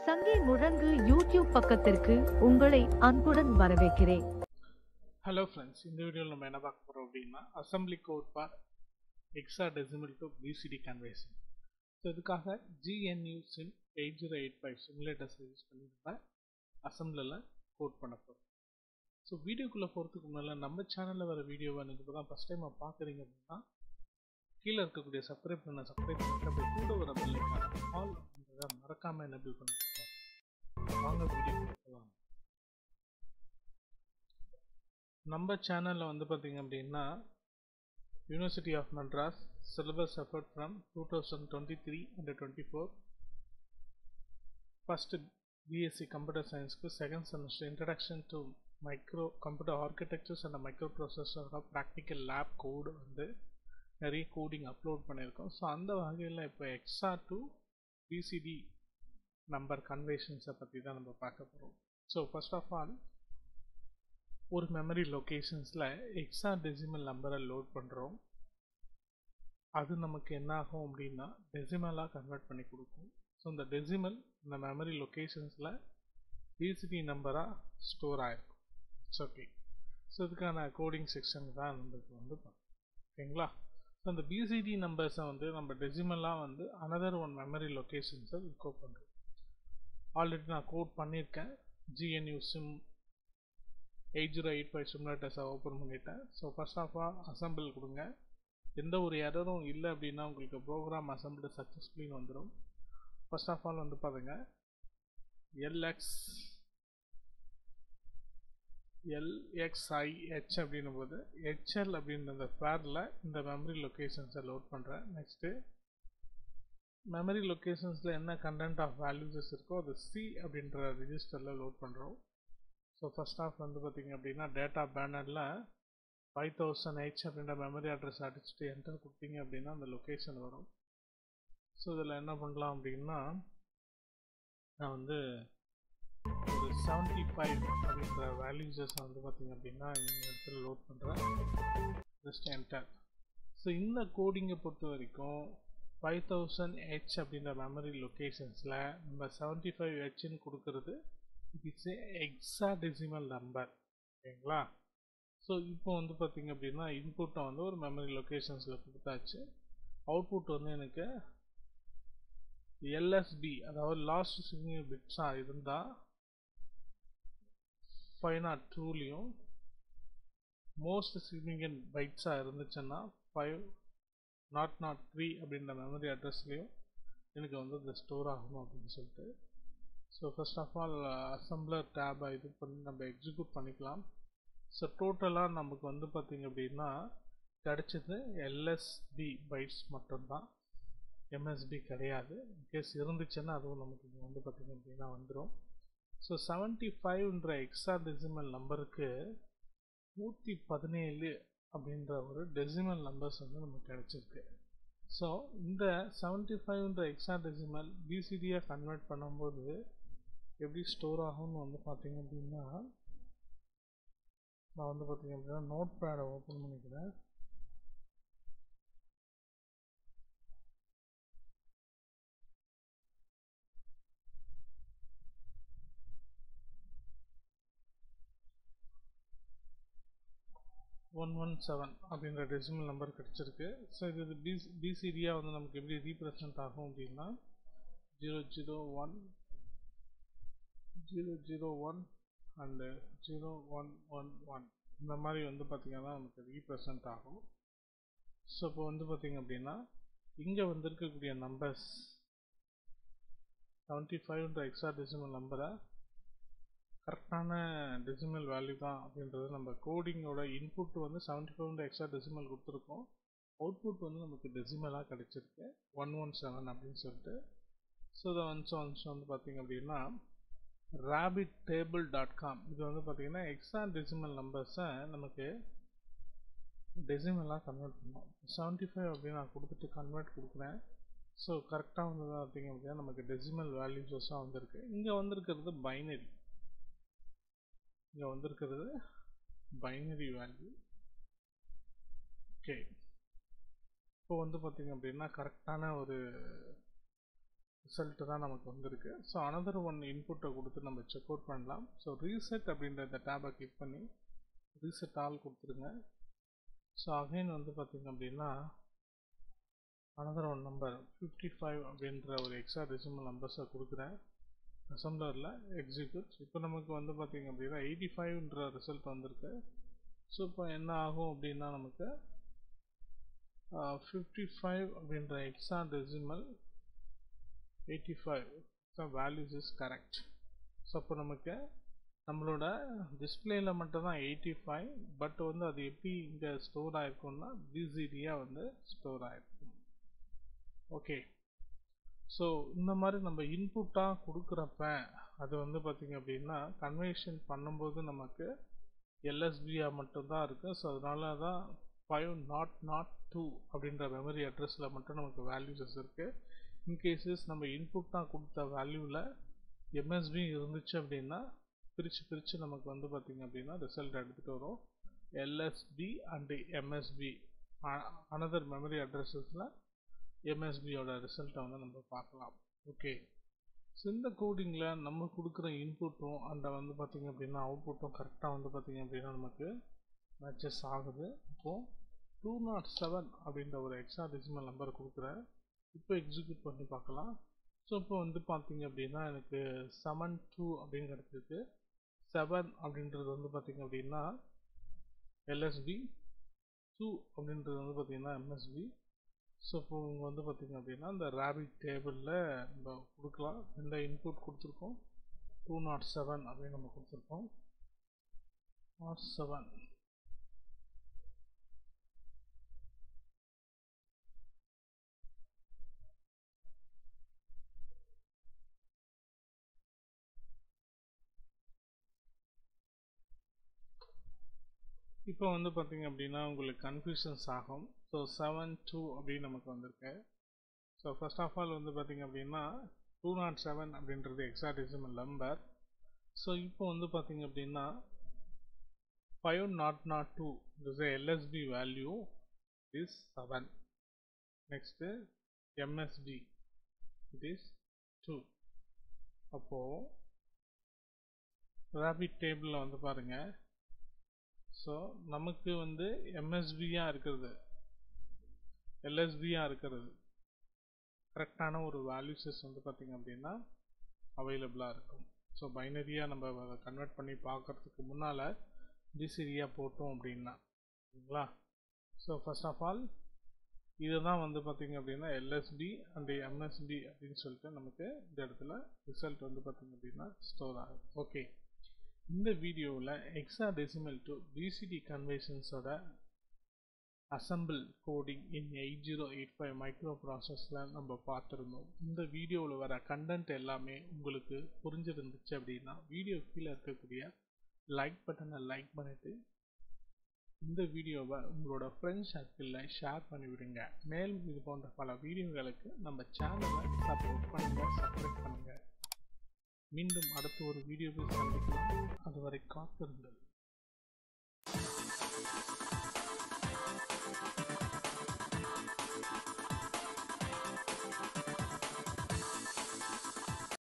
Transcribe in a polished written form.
சங்கி முழங்கு யூடியூப் பக்கத்திற்கு உங்களை அன்புடன் வரவேற்கிறேன். ஹலோ ஃப்ரெண்ட்ஸ், இந்த வீடியோவில் நம்ம என்ன பார்க்க போகிறோம் அப்படின்னா assembly code for hexadecimal to BCD conversion. So இதுக்காக GNU Sim 8085 சிமுலேட்டர்ஸ் யூஸ் பண்ணி நம்ம அசம்பிளில் கோட் பண்ண போகிறோம். ஸோ வீடியோக்குள்ளே போகிறதுக்கு முன்னால் நம்ம சேனலில் வர வீடியோவை நீங்கள் இப்போ தான் ஃபஸ்ட் டைம் பார்க்குறீங்க அப்படின்னா கீழே இருக்கக்கூடிய சப்ஸ்கிரைப் பண்ணிட்டு அப்படி கூட வர பெல்லைக்கான ஆல் அப்படின்றத மறக்காமல் எனேபிள் பண்ணிக்கோங்க. வாங்க வீடியோக்குள்ளே போகலாம். நம்ம சேனலில் வந்து பார்த்தீங்க அப்படின்னா university of Madras syllabus supported from 2023 and 24 first BSc computer சயின்ஸ்க்கு second semester introduction to micro computer architectures and micro ப்ராசஸரோட ப்ராக்டிக்கல் லேப் கோடு வந்து நிறைய கோடிங் அப்லோட் பண்ணியிருக்கோம். ஸோ அந்த வகையில் இப்போ எக்ஸா டு பிசிடி நம்பர் கன்வர்ஷன்ஸை பற்றி தான் நம்ம பார்க்க போகிறோம். ஸோ ஃபர்ஸ்ட் ஆஃப் ஆல் ஒரு மெமரி லொக்கேஷன்ஸில் ஹெக்ஸாடெசிமல் நம்பரை லோட் பண்ணுறோம். அது நமக்கு என்ன ஆகும் அப்படின்னா டெசிமலாக கன்வெர்ட் பண்ணி கொடுக்கும். ஸோ இந்த டெசிமல் இந்த மெமரி லொக்கேஷன்ஸில் பிசிடி நம்பராக ஸ்டோர் ஆகிருக்கும். ஓகே, ஸோ இதுக்கான கோடிங் செக்ஷன் தான் நம்மளுக்கு வந்து ஓகேங்களா. ஸோ அந்த பிசிடி நம்பர்ஸை வந்து நம்ம டெசிமலாக வந்து அனதர் ஒன் மெமரி லொக்கேஷன்ஸை கோட் பண்ணுறோம். ஆல்ரெடி நான் கோட் பண்ணியிருக்கேன். GNU Sim 8085 சிமுலேட்டர்ஸை ஓப்பன் பண்ணிட்டேன். So first of all assemble கொடுங்க. எந்த ஒரு எரரும் இல்லை அப்படின்னா உங்களுக்கு ப்ரோக்ராம் அசம்பிள் சக்ஸஸ்ஃபுல்லின்னு வந்துடும். ஃபர்ஸ்ட் ஆஃப் ஆல் வந்து பாருங்க LXIH அப்படின்னும் போது HL அப்படின்ற அந்த பேரில் இந்த மெமரி லொக்கேஷன்ஸை லோட் பண்ணுறேன். நெக்ஸ்ட்டு மெமரி லொக்கேஷன்ஸில் என்ன கண்டென்ட் ஆஃப் வேல்யூஸஸ் இருக்கோ அது C அப்படின்ற ரிஜிஸ்டரில் லோட் பண்ணுறோம். ஸோ ஃபர்ஸ்ட் ஆஃப் வந்து பார்த்திங்க அப்படின்னா டேட்டா பேனரில் 5000H அப்படின்ற மெமரி அட்ரஸ் அடிச்சுட்டு என்டர் கொடுத்தீங்க அப்படின்னா அந்த லொக்கேஷன் வரும். ஸோ இதில் என்ன பண்ணலாம் அப்படின்னா நான் வந்து ஒரு 75 அப்படின்ற வேல்யூஸஸ் வந்து பார்த்திங்க அப்படின்னா இந்த இடத்துல லோட் பண்ணுறேன். Just enter. ஸோ இந்த கோடிங்கை பொறுத்த வரைக்கும் 5000H அப்படின்ற மெமரி லொக்கேஷன்ஸில் நம்ம 75Hன்னு கொடுக்கறது இட்ஸ் ஹெக்ஸாடெசிமல் நம்பர். ஓகேங்களா. ஸோ இப்போ வந்து பார்த்திங்க அப்படின்னா இன்புட்டை வந்து ஒரு மெமரி லொக்கேஷன்ஸில் கொடுத்தாச்சு. அவுட்புட் வந்து எனக்கு LSB அதாவது லாஸ்ட் சிக்னிஃபிகன்ட் பிட்ஸாக இருந்தால் 502லையும் மோஸ்ட் சிக்னிஃபிகன்ட் பைட்ஸாக இருந்துச்சுன்னா 5003 அப்படின்ற மெமரி அட்ரஸ்லையும் எனக்கு வந்து இது ஸ்டோர் ஆகணும் அப்படின்னு சொல்லிட்டு. So first of all assembler டேபை இது பண்ணி நம்ம எக்ஸிக்யூட் பண்ணிக்கலாம். ஸோ டோட்டலாக நமக்கு வந்து பார்த்திங்க அப்படின்னா கிடைச்சது LSB பைட்ஸ் மட்டும்தான், MSB கிடையாது. இன்கேஸ் இருந்துச்சுன்னா அதுவும் நமக்கு இங்கே வந்து பார்த்திங்க அப்படின்னா வந்துடும். ஸோ 75ன்ற ஹெக்ஸாடெசிமல் நம்பருக்கு 117 அப்படின்ற ஒரு டெசிமல் நம்பர்ஸ் வந்து நமக்கு கிடைச்சிருக்கு. ஸோ இந்த 75ன்ற ஹெக்ஸாடெசிமல் பிசிடியாக கன்வெர்ட் பண்ணும்போது எப்படி ஸ்டோர் ஆகும்னு வந்து பார்த்திங்க அப்படின்னா நான் வந்து பார்த்திங்க அப்படின்னா நோட் பேடை ஓப்பன் பண்ணிக்கிறேன். $117 அப்படின்ற டெசிமல் நம்பர் கிடச்சிருக்கு. ஸோ இது பிசிடியாக வந்து நமக்கு எப்படி ரீப்ரசன்ட் ஆகும் அப்படின்னா 001 அண்டு 0111 இந்த மாதிரி வந்து பார்த்திங்கன்னா நமக்கு ரீப்ரசன்ட் ஆகும். ஸோ இப்போ வந்து பார்த்திங்க அப்படின்னா இங்கே வந்திருக்கக்கூடிய நம்பர்ஸ் 75ன்ற ஹெக்ஸாடெசிமல் நம்பரை கரெக்டான டெசிமல் வேல்யூ தான் அப்படின்றது நம்ம கோடிங்கோட இன்புட் வந்து 75ன்ற ஹெக்ஸாடெசிமல் கொடுத்துருக்கோம். அவுட்புட் வந்து நமக்கு டெசிமலாக கிடைச்சிருக்கு 117 அப்படின்னு சொல்லிட்டு. ஸோ இதை ஒன்ஸ் வந்து பார்த்திங்க அப்படின்னா rabbitTable.com இது வந்து பார்த்திங்கன்னா ஹெக்ஸாடெசிமல் நம்பர்ஸை நமக்கு டெசிமலாக கன்வெர்ட் பண்ணோம். 75 அப்படின்னு நான் கொடுத்துட்டு கன்வெர்ட் கொடுக்குறேன். ஸோ கரெக்டாக வந்து பார்த்திங்க அப்படின்னா நமக்கு டெசிமல் வேல்யூஸஸாக வந்திருக்கு. இங்கே வந்திருக்கிறது பைனரி வேல்யூ. ஓகே, இப்போ வந்து பார்த்திங்க அப்படின்னா கரெக்டான ஒரு ரிசல்ட் தான் நமக்கு வந்திருக்கு. ஸோ அனதர் ஒன் இன்புட்டை கொடுத்து நம்ம செக் அவுட் பண்ணலாம். ஸோ ரீசெட் அப்படின்ற இந்த டேபை கிளிக் பண்ணி ரீசெட் ஆல் கொடுத்துருங்க. ஸோ அகைன் வந்து பார்த்திங்க அப்படின்னா அனதர் ஒன் நம்பர் 55 அப்படின்ற ஒரு ஹெக்ஸாடெசிமல் நம்பர்ஸை கொடுக்குறேன். அசம்பிளரில் எக்ஸிக்யூட். இப்போ நமக்கு வந்து பார்த்திங்க அப்படின்னா 85ன்ற ரிசல்ட் வந்திருக்கு. ஸோ இப்போ என்ன ஆகும் அப்படின்னா நமக்கு 55 அப்படின்ற hexadecimal 85 values is correct. So அப்போ நமக்கு நம்மளோட டிஸ்பிளேயில் மட்டும்தான் 85, பட் வந்து அது எப்படி இங்கே ஸ்டோர் ஆகிருக்கும்னா பிசிடியாக வந்து ஸ்டோர் ஆகிருக்கும். ஓகே, ஸோ இந்த மாதிரி நம்ம இன்புட்டாக கொடுக்குறப்ப அது வந்து பார்த்திங்க அப்படின்னா கன்வர்ஷன் பண்ணும்போது நமக்கு எல்எஸ்பியாக மட்டும்தான் இருக்குது. ஸோ அதனால தான் 5002 அப்படின்ற மெமரி அட்ரஸில் மட்டும் நமக்கு வேல்யூஸஸ் இருக்குது. இன்கேஸஸ் நம்ம இன்புட்டாக கொடுத்த வேல்யூவில் எம்எஸ்பி இருந்துச்சு அப்படின்னா பிரித்து நமக்கு வந்து பார்த்திங்க அப்படின்னா ரிசல்ட் எடுத்துகிட்டு வரும். LSB and MSB another memory அட்ரஸஸில் எம்எஸ்பியோட ரிசல்ட்டை வந்து நம்ம பார்க்கலாம். ஓகே, ஸோ இந்த கோடிங்கில் நம்ம கொடுக்குற இன்புட்டும் அண்ட் வந்து பார்த்திங்க அப்படின்னா அவுட்புட்டும் கரெக்டாக வந்து பார்த்திங்க அப்படின்னா நமக்கு மேட்சஸ் ஆகுது. இப்போது 207 அப்படின்ற ஒரு ஹெக்ஸாடெசிமல் நம்பர் கொடுக்குறேன். இப்போ எக்ஸிக்யூட் பண்ணி பார்க்கலாம். ஸோ இப்போ வந்து பார்த்திங்க அப்படின்னா எனக்கு 72 அப்படின்னு கிடச்சிருக்கு. 7 அப்படின்றது வந்து பார்த்திங்க அப்படின்னா எல்எஸ்பி, 2 அப்படின்றது வந்து பார்த்திங்கன்னா எம்எஸ்பி. ஸோ இப்போ இங்கே வந்து பார்த்திங்க அப்படின்னா இந்த ரேபிட் டேபிளில் நம்ம கொடுக்கலாம். இந்த இன்புட் கொடுத்துருக்கோம் 207 அப்படின்னு நம்ம கொடுத்துருக்கோம். 07 இப்போ வந்து பார்த்திங்க அப்படின்னா உங்களுக்கு கன்ஃபியூஷன்ஸ் ஆகும். ஸோ 72 அப்படின்னு நமக்கு வந்திருக்கு. ஸோ ஃபர்ஸ்ட் ஆஃப் ஆல் வந்து பார்த்திங்க அப்படின்னா 207 அப்படின்றது ஹெக்ஸாடெசிமல் நம்பர். ஸோ இப்போ வந்து பார்த்திங்க அப்படின்னா 5002 is a LSB value is 7. Next MSB it is 2. அப்போது ரேபிட் டேபிளில் வந்து பாருங்கள். ஸோ நமக்கு வந்து எம்எஸ்பியாக இருக்கிறது எல்எஸ்பியாக இருக்கிறது கரெக்டான ஒரு வேல்யூஸஸ் வந்து பார்த்திங்க அப்படின்னா அவைலபிளாக இருக்கும். ஸோ பைனரியாக நம்ம அதை கன்வெர்ட் பண்ணி பார்க்குறதுக்கு முன்னால் பிசிடியாக போட்டோம் அப்படின்னா சரிங்களா. ஸோ ஃபர்ஸ்ட் ஆஃப் ஆல் இதை தான் வந்து பார்த்திங்க அப்படின்னா எல்எஸ்பி அண்ட் எம்எஸ்பி அப்படின்னு சொல்லிட்டு நமக்கு இந்த இடத்துல ரிசல்ட் வந்து பார்த்திங்க அப்படின்னா ஸ்டோர் ஆகும். ஓகே, இந்த வீடியோவில் ஹெக்ஸாடெசிமல் டு பிசிடி கன்வர்ஷன்ஸோட அசம்பிள் கோடிங் இன் 8085 மைக்ரோ ப்ராசஸில் நம்ம பார்த்துருந்தோம். இந்த வீடியோவில் வர கண்டென்ட் எல்லாமே உங்களுக்கு புரிஞ்சிருந்துச்சு அப்படின்னா வீடியோ கீழே இருக்கக்கூடிய லைக் பட்டனை லைக் பண்ணிவிட்டு இந்த வீடியோவை உங்களோட ஃப்ரெண்ட்ஸ் சர்க்கிளில் ஷேர் பண்ணிவிடுங்க. மேலும் இது போன்ற பல வீடியோகளுக்கு நம்ம சேனலை சப்போர்ட் பண்ணுங்கள், சப்ஸ்கிரைப் பண்ணுங்கள். மீண்டும் அடுத்த ஒரு வீடியோவில் சந்திக்கலாம். அதுவரை காத்திருங்கள்.